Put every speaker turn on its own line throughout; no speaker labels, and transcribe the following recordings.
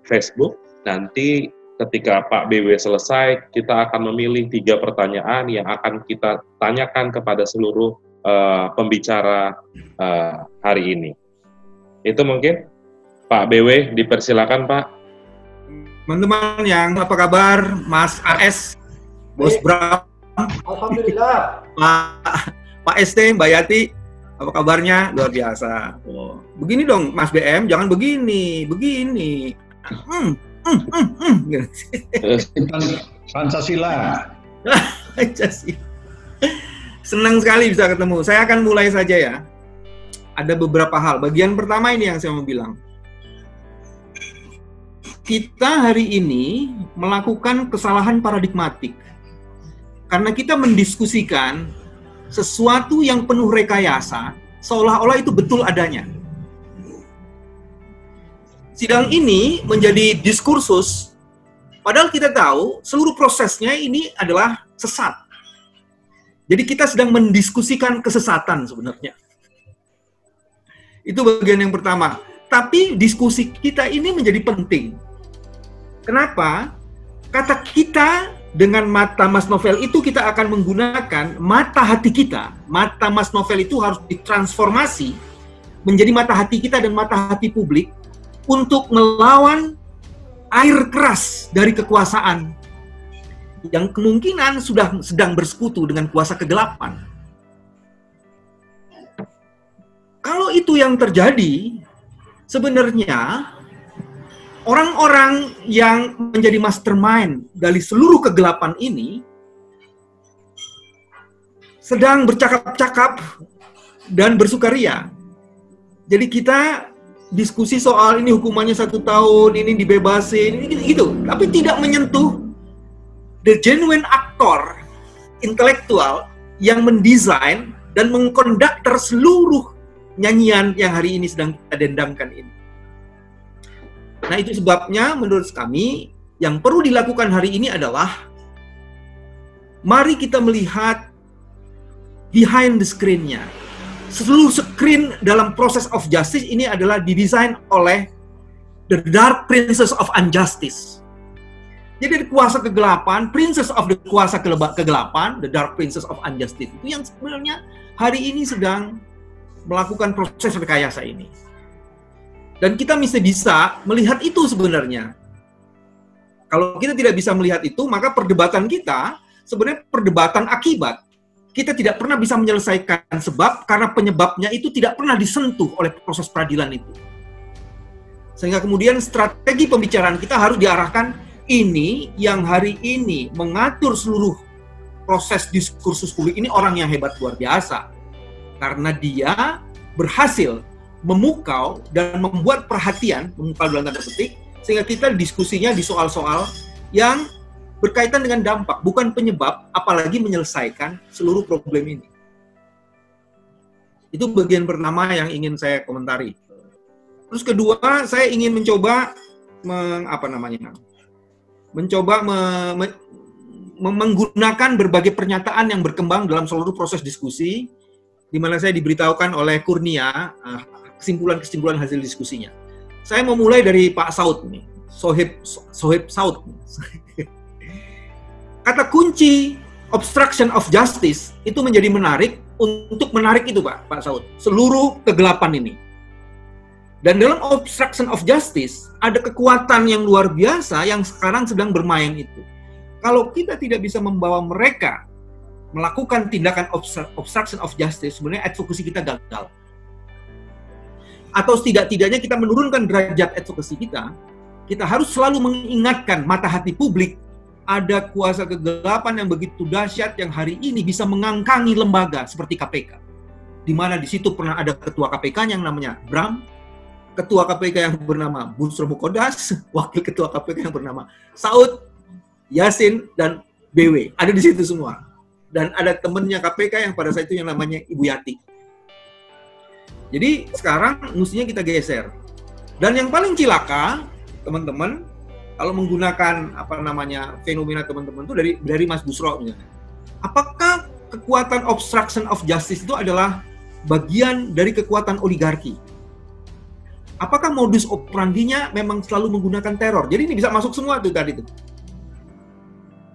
Facebook. Nanti ketika Pak BW selesai, kita akan memilih 3 pertanyaan yang akan kita tanyakan kepada seluruh pembicara hari ini. Itu mungkin Pak BW, dipersilakan Pak.
Teman-teman yang apa kabar, Mas AS, Bos Bram,
Alhamdulillah.
Pak ST, Mbak Yati, apa kabarnya? Luar biasa. Oh, begini dong, Mas BM, jangan begini.
Pancasila.
Senang sekali bisa ketemu. Saya akan mulai saja ya. Ada beberapa hal. Bagian pertama ini yang saya mau bilang. Kita hari ini melakukan kesalahan paradigmatik. Karena kita mendiskusikan sesuatu yang penuh rekayasa, seolah-olah itu betul adanya. Sidang ini menjadi diskursus, padahal kita tahu seluruh prosesnya ini adalah sesat. Jadi kita sedang mendiskusikan kesesatan sebenarnya. Itu bagian yang pertama. Tapi diskusi kita ini menjadi penting. Kenapa? Kata kita dengan mata Mas Novel itu kita akan menggunakan mata hati kita. Mata Mas Novel itu harus ditransformasi menjadi mata hati kita dan mata hati publik untuk melawan air keras dari kekuasaan yang kemungkinan sudah sedang bersekutu dengan kuasa kegelapan. Kalau itu yang terjadi, sebenarnya orang-orang yang menjadi mastermind dari seluruh kegelapan ini sedang bercakap-cakap dan bersukaria. Jadi kita diskusi soal ini hukumannya 1 tahun, ini dibebasin, ini gitu. Tapi tidak menyentuh the genuine aktor intelektual yang mendesain dan mengkonduktor seluruh nyanyian yang hari ini sedang kita dendangkan ini. Nah, itu sebabnya menurut kami yang perlu dilakukan hari ini adalah mari kita melihat behind the screen-nya. Seluruh screen dalam proses of justice ini adalah didesain oleh the dark princess of injustice. Jadi kuasa kegelapan, princess of the kuasa kegelapan, the dark princess of injustice itu yang sebenarnya hari ini sedang melakukan proses rekayasa ini. Dan kita mesti bisa melihat itu sebenarnya. Kalau kita tidak bisa melihat itu, maka perdebatan kita sebenarnya perdebatan akibat. Kita tidak pernah bisa menyelesaikan sebab karena penyebabnya itu tidak pernah disentuh oleh proses peradilan itu. Sehingga kemudian strategi pembicaraan kita harus diarahkan ini yang hari ini mengatur seluruh proses diskursus publik ini orang yang hebat luar biasa. Karena dia berhasil memukau dan membuat perhatian, memukau dalam tanda petik, sehingga kita diskusinya di soal-soal yang berkaitan dengan dampak, bukan penyebab, apalagi menyelesaikan seluruh problem ini. Itu bagian pertama yang ingin saya komentari. Terus kedua, saya ingin mencoba menggunakan berbagai pernyataan yang berkembang dalam seluruh proses diskusi, di mana saya diberitahukan oleh Kurnia kesimpulan-kesimpulan hasil diskusinya. Saya mau mulai dari Pak Saud nih, Sohib Saud. Kata kunci obstruction of justice itu menjadi menarik untuk menarik itu Pak Saud, seluruh kegelapan ini. Dan dalam obstruction of justice ada kekuatan yang luar biasa yang sekarang sedang bermain itu. Kalau kita tidak bisa membawa mereka melakukan tindakan obstruction of justice, sebenarnya advokasi kita gagal. Atau setidak-tidaknya kita menurunkan derajat advokasi kita, kita harus selalu mengingatkan mata hati publik, ada kuasa kegelapan yang begitu dahsyat yang hari ini bisa mengangkangi lembaga seperti KPK. Di mana di situ pernah ada ketua KPK yang namanya Bram, ketua KPK yang bernama Busro Mukodas, wakil ketua KPK yang bernama Saud, Yasin, dan BW. Ada di situ semua. Dan ada temannya KPK yang pada saat itu yang namanya Ibu Yati. Jadi sekarang mestinya kita geser. Dan yang paling cilaka, teman-teman, kalau menggunakan fenomena teman-teman itu dari Mas Busro misalnya. Apakah kekuatan obstruction of justice itu adalah bagian dari kekuatan oligarki? Apakah modus operandinya memang selalu menggunakan teror? Jadi ini bisa masuk semua tuh tadi tuh.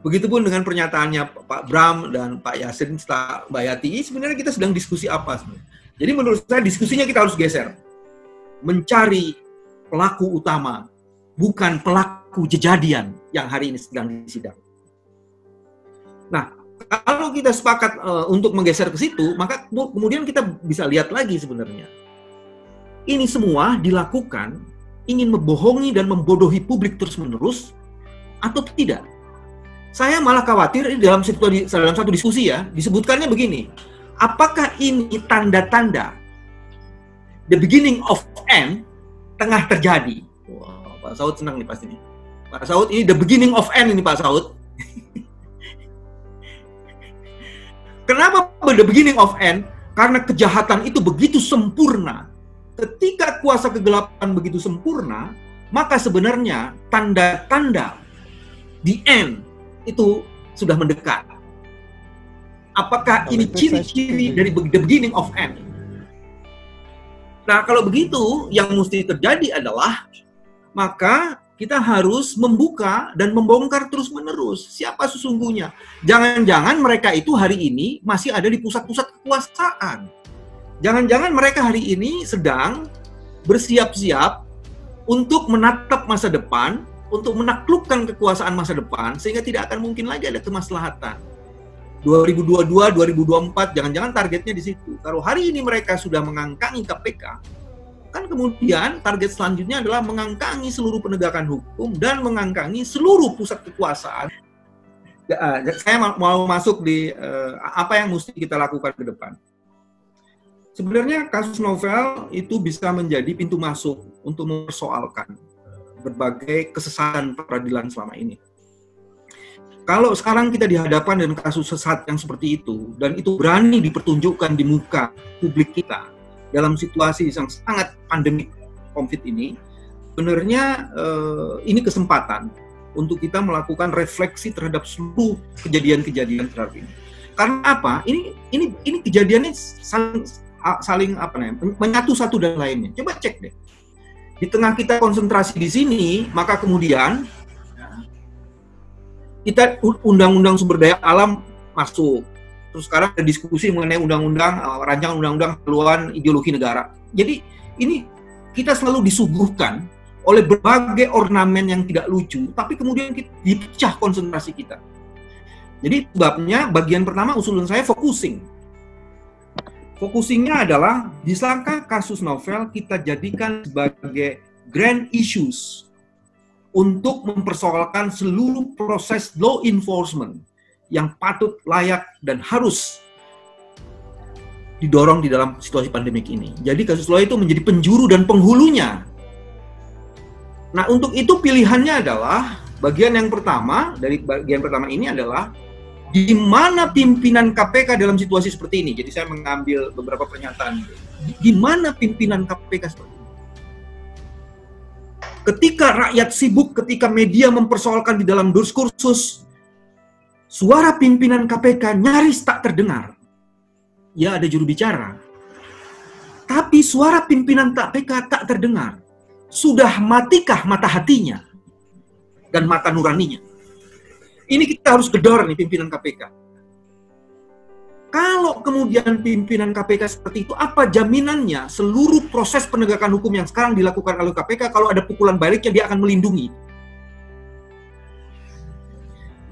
Begitupun dengan pernyataannya Pak Bram dan Pak Yasin setelah Mbak Yati, sebenarnya kita sedang diskusi apa sebenarnya? Jadi menurut saya diskusinya kita harus geser. Mencari pelaku utama, bukan pelaku kejadian yang hari ini sedang disidang. Nah, kalau kita sepakat untuk menggeser ke situ, maka kemudian kita bisa lihat lagi sebenarnya. Ini semua dilakukan ingin membohongi dan membodohi publik terus-menerus atau tidak? Saya malah khawatir dalam satu diskusi ya, disebutkannya begini. Apakah ini tanda-tanda the beginning of end tengah terjadi? Wow, Pak Saud senang nih pasti nih. Pak Saud ini the beginning of end ini Pak Saud. Kenapa the beginning of end? Karena kejahatan itu begitu sempurna. Ketika kuasa kegelapan begitu sempurna, maka sebenarnya tanda-tanda the end itu sudah mendekat. Apakah ini ciri-ciri dari the beginning of end? Nah, kalau begitu, yang mesti terjadi adalah maka kita harus membuka dan membongkar terus-menerus siapa sesungguhnya. Jangan-jangan mereka itu hari ini masih ada di pusat-pusat kekuasaan. Jangan-jangan mereka hari ini sedang bersiap-siap untuk menatap masa depan, untuk menaklukkan kekuasaan masa depan, sehingga tidak akan mungkin lagi ada kemaslahatan. 2022, 2024, jangan-jangan targetnya di situ. Kalau hari ini mereka sudah mengangkangi KPK, kan kemudian target selanjutnya adalah mengangkangi seluruh penegakan hukum dan mengangkangi seluruh pusat kekuasaan. Saya mau masuk di apa yang mesti kita lakukan ke depan. Sebenarnya kasus novel itu bisa menjadi pintu masuk untuk mempersoalkan berbagai kesesatan peradilan selama ini. Kalau sekarang kita dihadapkan dengan kasus sesat yang seperti itu, dan itu berani dipertunjukkan di muka publik kita dalam situasi yang sangat pandemik COVID ini, sebenarnya ini kesempatan untuk kita melakukan refleksi terhadap seluruh kejadian-kejadian terhadap ini. Karena apa? Ini kejadiannya saling menyatu satu dan lainnya. Coba cek deh. Di tengah kita konsentrasi di sini, maka kemudian kita undang-undang sumber daya alam masuk. Terus sekarang ada diskusi mengenai undang-undang, rancangan undang-undang haluan ideologi negara. Jadi ini kita selalu disuguhkan oleh berbagai ornamen yang tidak lucu, tapi kemudian dipecah konsentrasi kita. Jadi sebabnya bagian pertama usulan saya focusing. Focusingnya adalah, bisakah kasus novel kita jadikan sebagai grand issues untuk mempersoalkan seluruh proses law enforcement yang patut, layak, dan harus didorong di dalam situasi pandemik ini. Jadi kasus law itu menjadi penjuru dan penghulunya. Nah, untuk itu pilihannya adalah, bagian yang pertama, dari bagian pertama ini adalah, di mana pimpinan KPK dalam situasi seperti ini? Jadi saya mengambil beberapa pernyataan. Di mana pimpinan KPK seperti ini? Ketika rakyat sibuk, ketika media mempersoalkan di dalam diskursus, suara pimpinan KPK nyaris tak terdengar. Ya, ada juru bicara. Tapi suara pimpinan KPK tak terdengar. Sudah matikah mata hatinya dan mata nuraninya? Ini kita harus gedor nih pimpinan KPK. Kalau kemudian pimpinan KPK seperti itu, apa jaminannya seluruh proses penegakan hukum yang sekarang dilakukan oleh KPK, kalau ada pukulan baliknya dia akan melindungi?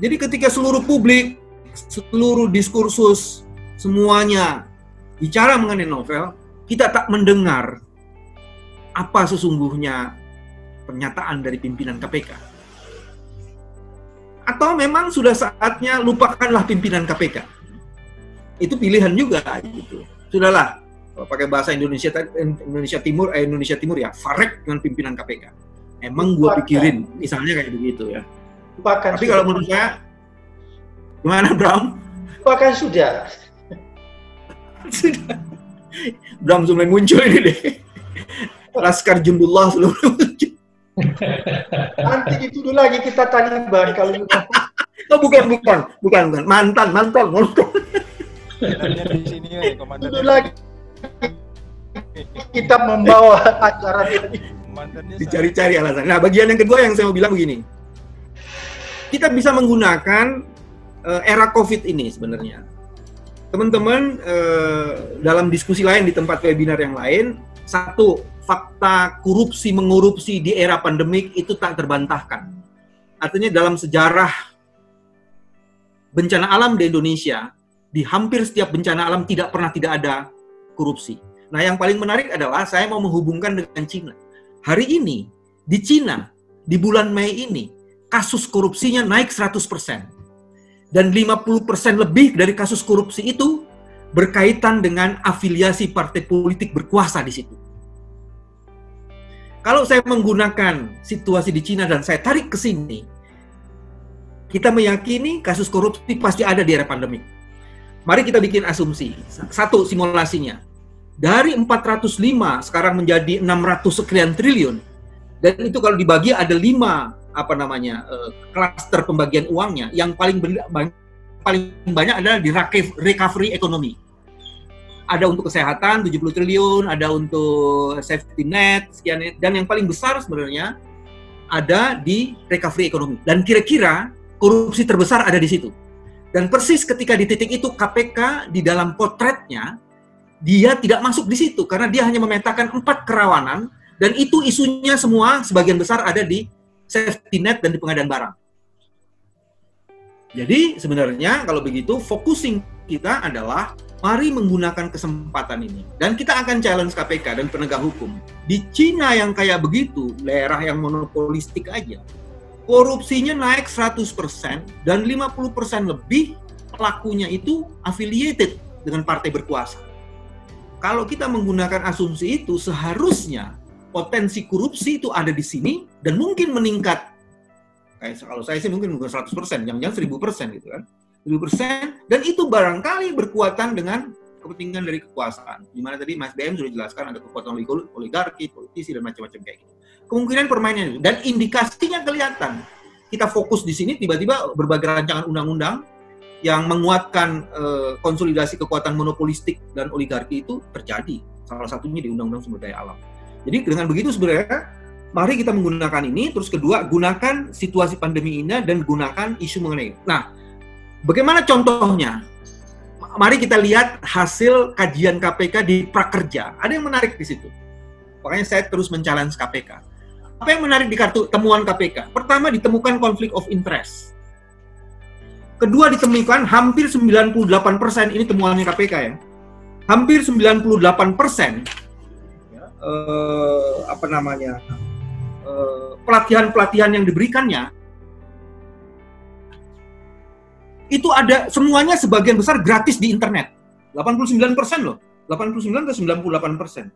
Jadi ketika seluruh publik, seluruh diskursus, semuanya bicara mengenai novel, kita tak mendengar apa sesungguhnya pernyataan dari pimpinan KPK. Atau memang sudah saatnya lupakanlah pimpinan KPK. Itu pilihan juga gitu. Sudahlah, kalau pakai bahasa Indonesia Timur ya, farek dengan pimpinan KPK. Emang gua pikirin, misalnya kayak begitu ya.
Lupakan.
Tapi kalau menurut saya, gimana Bram?
Lupakan sudah.
Sudah. Bram mulai muncul ini deh. Laskar Jundullah seluruh muncul.
Nanti dituduh lagi kita Taliban kalau
Oh, bukan. Mantan.
Komandannya di sini, komandan.
Dituduh lagi kita membawa acara ini.
Dicari-cari alasan. Nah, bagian yang kedua yang saya mau bilang begini. Kita bisa menggunakan era COVID ini sebenarnya. Teman-teman, dalam diskusi lain di tempat webinar yang lain, satu, fakta korupsi mengorupsi di era pandemik itu tak terbantahkan. Artinya dalam sejarah bencana alam di Indonesia, di hampir setiap bencana alam tidak pernah tidak ada korupsi. Nah, yang paling menarik adalah saya mau menghubungkan dengan Cina. Hari ini, di Cina, di bulan Mei ini, kasus korupsinya naik 100%. Dan 50% lebih dari kasus korupsi itu berkaitan dengan afiliasi partai politik berkuasa di situ. Kalau saya menggunakan situasi di Cina dan saya tarik ke sini, kita meyakini kasus korupsi pasti ada di era pandemik. Mari kita bikin asumsi. Satu, simulasinya. Dari 405 sekarang menjadi 600 sekian triliun. Dan itu kalau dibagi ada 5 klaster pembagian uangnya. Yang paling banyak adalah di recovery ekonomi. Ada untuk kesehatan 70 triliun, ada untuk safety net sekian, dan yang paling besar sebenarnya ada di recovery ekonomi. Dan kira-kira korupsi terbesar ada di situ. Dan persis ketika di titik itu KPK di dalam potretnya dia tidak masuk di situ karena dia hanya memetakan 4 kerawanan dan itu isunya semua sebagian besar ada di safety net dan di pengadaan barang. Jadi sebenarnya kalau begitu focusing kita adalah mari menggunakan kesempatan ini dan kita akan challenge KPK dan penegak hukum. Di Cina yang kayak begitu, daerah yang monopolistik aja, korupsinya naik 100% dan 50% lebih pelakunya itu affiliated dengan partai berkuasa. Kalau kita menggunakan asumsi itu, seharusnya potensi korupsi itu ada di sini dan mungkin meningkat. Kayak kalau saya sih mungkin bukan 100%, jangan-jangan 1000% gitu kan. 1000% dan itu barangkali berkuatan dengan kepentingan dari kekuasaan. Di mana tadi Mas BM sudah jelaskan ada kekuatan oligarki, politisi dan macam-macam kayak gitu. Kemungkinan permainannya itu dan indikasinya kelihatan. Kita fokus di sini tiba-tiba berbagai rancangan undang-undang yang menguatkan konsolidasi kekuatan monopolistik dan oligarki itu terjadi. Salah satunya di Undang-Undang Sumber Daya Alam. Jadi dengan begitu sebenarnya, mari kita menggunakan ini, terus kedua, gunakan situasi pandemi ini dan gunakan isu mengenai. Nah, bagaimana contohnya? Mari kita lihat hasil kajian KPK di Prakerja. Ada yang menarik di situ. Makanya saya terus men-challenge KPK. Apa yang menarik di kartu temuan KPK? Pertama, ditemukan konflik of interest. Kedua, ditemukan hampir 98%, ini temuannya KPK ya. Hampir 98% pelatihan-pelatihan yang diberikannya itu ada semuanya sebagian besar gratis di internet. 89% loh. 89 ke 98%.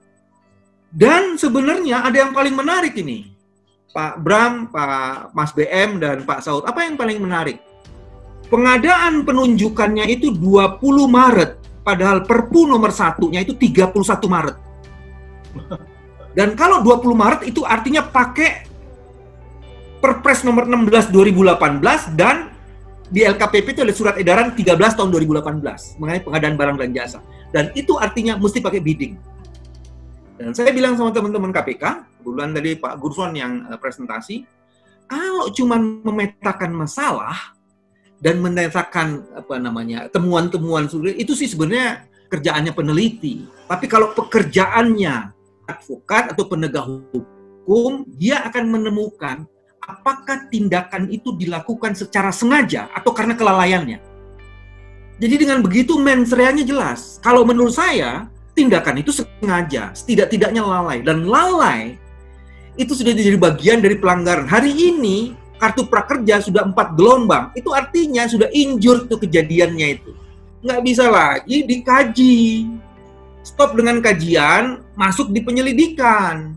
Dan sebenarnya ada yang paling menarik ini. Pak Bram, Pak Mas BM dan Pak Saud. Apa yang paling menarik? Pengadaan penunjukannya itu 20 Maret, padahal Perpu nomor 1-nya itu 31 Maret. Dan kalau 20 Maret itu artinya pakai Perpres nomor 16 2018 dan di LKPP itu ada surat edaran 13 tahun 2018 mengenai pengadaan barang dan jasa. Dan itu artinya mesti pakai bidding. Dan saya bilang sama teman-teman KPK, kebetulan tadi Pak Gurson yang presentasi, kalau cuma memetakan masalah dan memetakan temuan-temuan itu sih sebenarnya kerjaannya peneliti. Tapi kalau pekerjaannya advokat atau penegak hukum, dia akan menemukan apakah tindakan itu dilakukan secara sengaja atau karena kelalaiannya. Jadi dengan begitu mensreanya jelas. Kalau menurut saya, tindakan itu sengaja, setidak-tidaknya lalai. Dan lalai itu sudah jadi bagian dari pelanggaran. Hari ini, kartu prakerja sudah 4 gelombang. Itu artinya sudah injure tuh kejadiannya itu. Nggak bisa lagi dikaji. Stop dengan kajian, masuk di penyelidikan.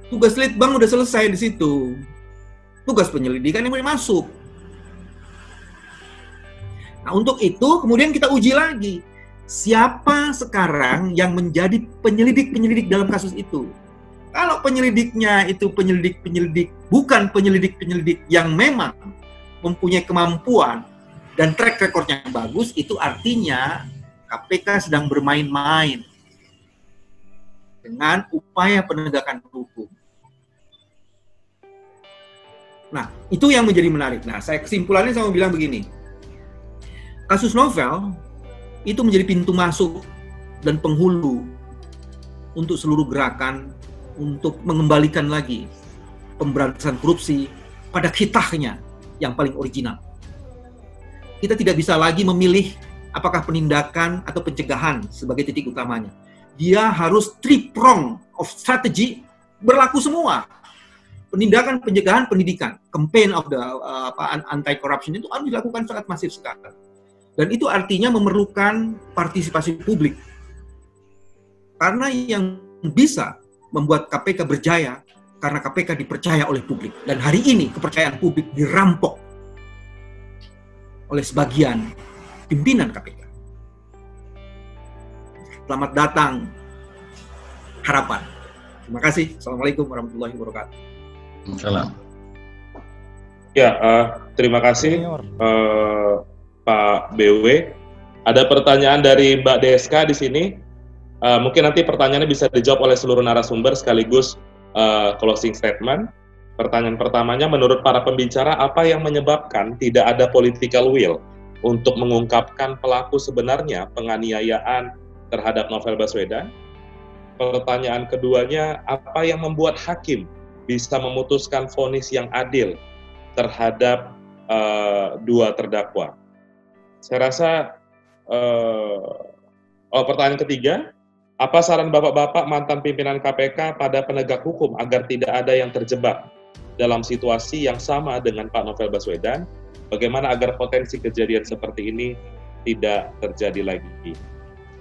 Tugas litbang udah selesai di situ. Tugas penyelidikan yang boleh masuk. Nah, untuk itu kemudian kita uji lagi. Siapa sekarang yang menjadi penyelidik-penyelidik dalam kasus itu? Kalau penyelidiknya itu penyelidik-penyelidik, bukan penyelidik-penyelidik yang memang mempunyai kemampuan dan track record yang bagus, itu artinya KPK sedang bermain-main. dengan upaya penegakan hukum. Nah, itu yang menjadi menarik. Nah, kesimpulannya saya mau bilang begini. Kasus novel itu menjadi pintu masuk dan penghulu untuk seluruh gerakan untuk mengembalikan lagi pemberantasan korupsi pada kitahnya yang paling original. Kita tidak bisa lagi memilih apakah penindakan atau pencegahan sebagai titik utamanya. Dia harus three-prong of strategy berlaku semua. Penindakan, pencegahan, pendidikan. Campaign of the anti-corruption itu harus dilakukan sangat masif sekali. Dan itu artinya memerlukan partisipasi publik. Karena yang bisa membuat KPK berjaya, karena KPK dipercaya oleh publik. Dan hari ini kepercayaan publik dirampok oleh sebagian pimpinan KPK. Selamat datang harapan. Terima kasih. Assalamualaikum warahmatullahi wabarakatuh.
Salam.
Ya, terima kasih Pak BW. Ada pertanyaan dari Mbak Deska di sini. Mungkin nanti pertanyaannya bisa dijawab oleh seluruh narasumber sekaligus closing statement. Pertanyaan pertamanya, menurut para pembicara, apa yang menyebabkan tidak ada political will untuk mengungkapkan pelaku sebenarnya penganiayaan terhadap Novel Baswedan? Pertanyaan keduanya, apa yang membuat hakim bisa memutuskan vonis yang adil terhadap dua terdakwa? Saya rasa, pertanyaan ketiga, apa saran Bapak-Bapak mantan pimpinan KPK pada penegak hukum agar tidak ada yang terjebak dalam situasi yang sama dengan Pak Novel Baswedan? Bagaimana agar potensi kejadian seperti ini tidak terjadi lagi?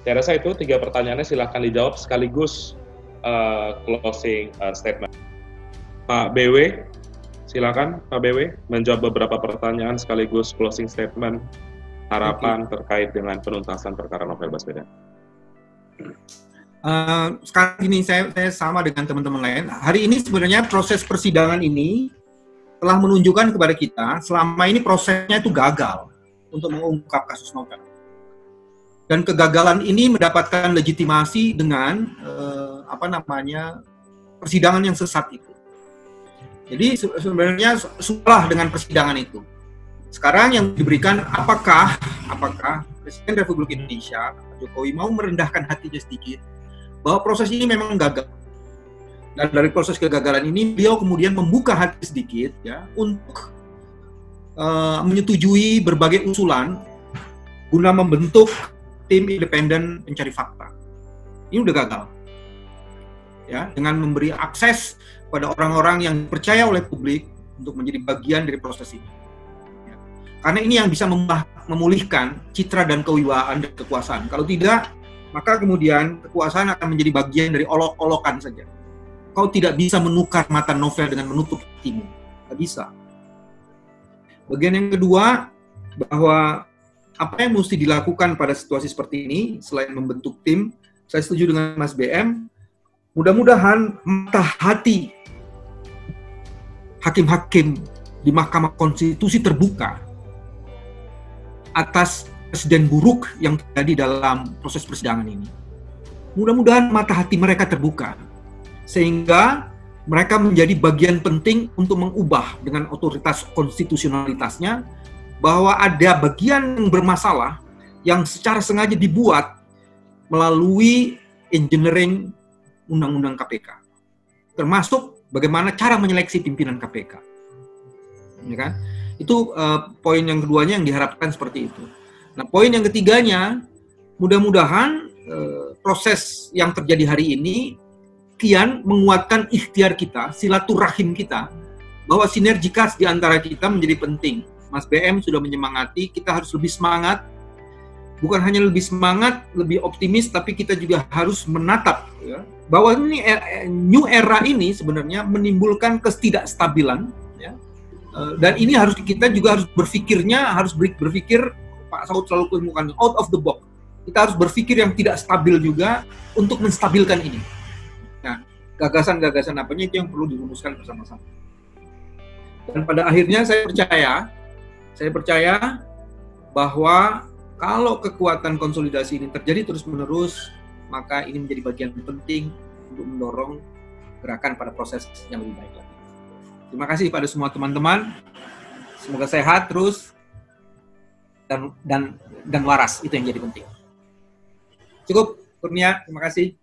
Saya rasa itu 3 pertanyaannya, silakan dijawab sekaligus closing statement. Pak BW, silakan Pak BW menjawab beberapa pertanyaan sekaligus closing statement harapan terkait dengan penuntasan perkara Novel Baswedan.
Sekarang ini saya sama dengan teman-teman lain. Hari ini sebenarnya proses persidangan ini telah menunjukkan kepada kita selama ini prosesnya itu gagal untuk mengungkap kasus Novel. Dan kegagalan ini mendapatkan legitimasi dengan persidangan yang sesat itu. Jadi sebenarnya sudah dengan persidangan itu. Sekarang yang diberikan apakah Presiden Republik Indonesia Pak Jokowi mau merendahkan hatinya sedikit bahwa proses ini memang gagal. Dan dari proses kegagalan ini beliau kemudian membuka hati sedikit ya untuk menyetujui berbagai usulan guna membentuk tim independen pencari fakta. Ini udah gagal. Ya, dengan memberi akses pada orang-orang yang dipercaya oleh publik untuk menjadi bagian dari proses ini. Ya. Karena ini yang bisa memulihkan citra dan kewibawaan dan kekuasaan. Kalau tidak, maka kemudian kekuasaan akan menjadi bagian dari olok-olokan saja. Kau tidak bisa menukar mata Novel dengan menutup hatimu. Tidak bisa. Bagian yang kedua, bahwa apa yang mesti dilakukan pada situasi seperti ini, selain membentuk tim, saya setuju dengan Mas BM, mudah-mudahan mata hati hakim-hakim di Mahkamah Konstitusi terbuka atas presiden buruk yang terjadi dalam proses persidangan ini. Mudah-mudahan mata hati mereka terbuka, sehingga mereka menjadi bagian penting untuk mengubah dengan otoritas konstitusionalitasnya bahwa ada bagian yang bermasalah yang secara sengaja dibuat melalui engineering undang-undang KPK, termasuk bagaimana cara menyeleksi pimpinan KPK, ya kan? Itu poin yang keduanya yang diharapkan seperti itu. Nah, poin yang ketiganya, mudah-mudahan proses yang terjadi hari ini kian menguatkan ikhtiar kita, silaturahim kita, bahwa sinergitas di antara kita menjadi penting. Mas BM sudah menyemangati, kita harus lebih semangat, bukan hanya lebih semangat, lebih optimis, tapi kita juga harus menatap ya, bahwa ini new era ini sebenarnya menimbulkan ketidakstabilan ya. Dan ini kita juga harus berpikir, Pak Saud selalu kemukakan out of the box. Kita harus berpikir yang tidak stabil juga untuk menstabilkan ini. Nah, gagasan-gagasan apanya itu yang perlu dirumuskan bersama-sama. Dan pada akhirnya saya percaya bahwa kalau kekuatan konsolidasi ini terjadi terus-menerus, maka ini menjadi bagian penting untuk mendorong gerakan pada proses yang lebih baik lagi. Terima kasih pada semua teman-teman. Semoga sehat terus dan waras, itu yang jadi penting. Cukup, Kurnia, terima kasih.